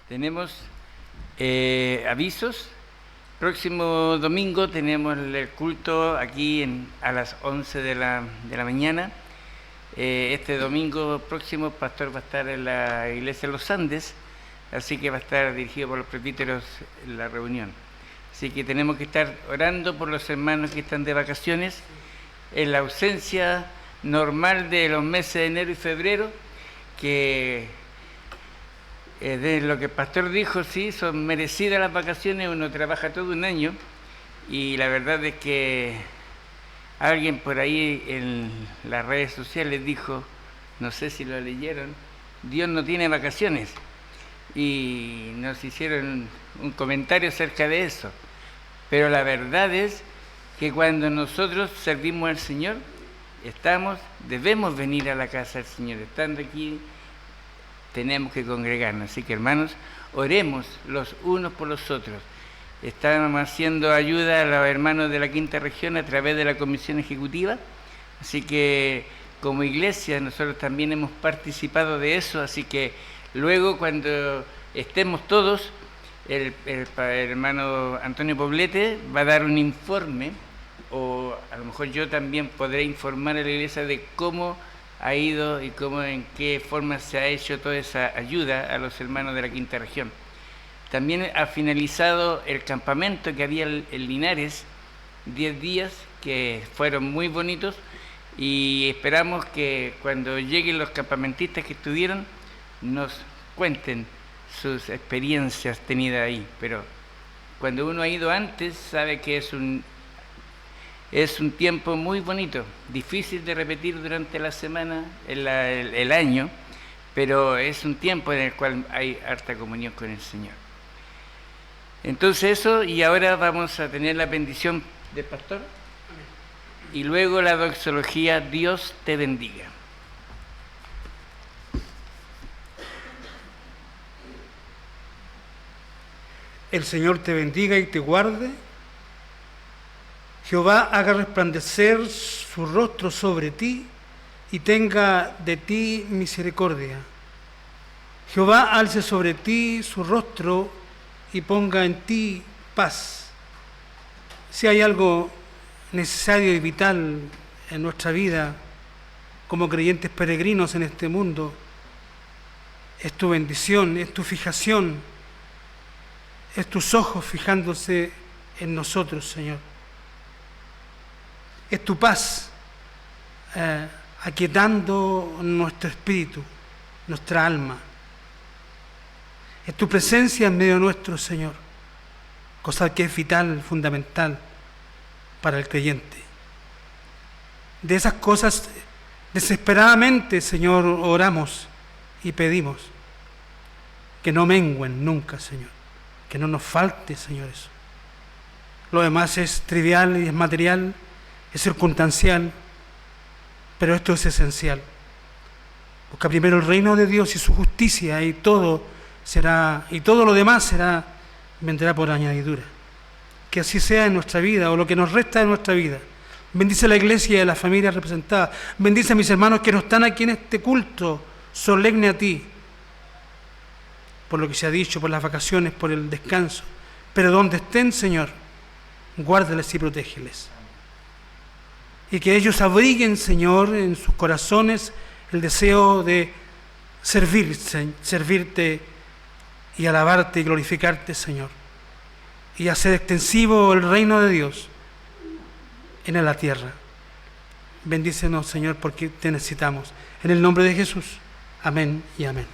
Tenemos avisos. Próximo domingo tenemos el culto aquí a las 11 de la mañana. Este domingo próximo el pastor va a estar en la iglesia de los Andes, así que va a estar dirigido por los presbíteros en la reunión. Así que tenemos que estar orando por los hermanos que están de vacaciones, en la ausencia normal de los meses de enero y febrero, que de lo que el pastor dijo, sí, son merecidas las vacaciones, uno trabaja todo un año, y la verdad es que alguien por ahí en las redes sociales dijo, no sé si lo leyeron, Dios no tiene vacaciones, y nos hicieron un comentario acerca de eso. Pero la verdad es que cuando nosotros servimos al Señor, debemos venir a la casa del Señor. Estando aquí, tenemos que congregarnos. Así que, hermanos, oremos los unos por los otros. Estamos haciendo ayuda a los hermanos de la Quinta Región a través de la Comisión Ejecutiva. Así que, como iglesia, nosotros también hemos participado de eso. Así que, luego, cuando estemos todos, el hermano Antonio Poblete va a dar un informe, o a lo mejor yo también podré informar a la iglesia de cómo ha ido y en qué forma se ha hecho toda esa ayuda a los hermanos de la Quinta Región. También ha finalizado el campamento que había en Linares, 10 días, que fueron muy bonitos, y esperamos que cuando lleguen los campamentistas que estuvieron, nos cuenten sus experiencias tenidas ahí. Pero cuando uno ha ido antes, sabe que es un tiempo muy bonito, difícil de repetir durante la semana, el año, pero es un tiempo en el cual hay harta comunión con el Señor. Entonces eso, y ahora vamos a tener la bendición del pastor, y luego la doxología, Dios te bendiga. El Señor te bendiga y te guarde. Jehová haga resplandecer su rostro sobre ti y tenga de ti misericordia. Jehová alce sobre ti su rostro y ponga en ti paz. Si hay algo necesario y vital en nuestra vida como creyentes peregrinos en este mundo, es tu bendición, es tu fijación, es tus ojos fijándose en nosotros, Señor. Es tu paz aquietando nuestro espíritu, nuestra alma. Es tu presencia en medio nuestro, Señor, cosa que es vital, fundamental para el creyente. De esas cosas desesperadamente, Señor, oramos y pedimos que no mengüen nunca, Señor, que no nos falte, Señor, eso. Lo demás es trivial y es material, es circunstancial, pero esto es esencial. Busca primero el reino de Dios y su justicia, y todo lo demás vendrá por añadidura. Que así sea en nuestra vida, o lo que nos resta de nuestra vida. Bendice a la iglesia y a las familias representadas. Bendice a mis hermanos que no están aquí en este culto solemne a ti, por lo que se ha dicho, por las vacaciones, por el descanso. Pero donde estén, Señor, guárdales y protégeles. Y que ellos abriguen, Señor, en sus corazones el deseo de servirte y alabarte y glorificarte, Señor, y hacer extensivo el reino de Dios en la tierra. Bendícenos, Señor, porque te necesitamos. En el nombre de Jesús. Amén y amén.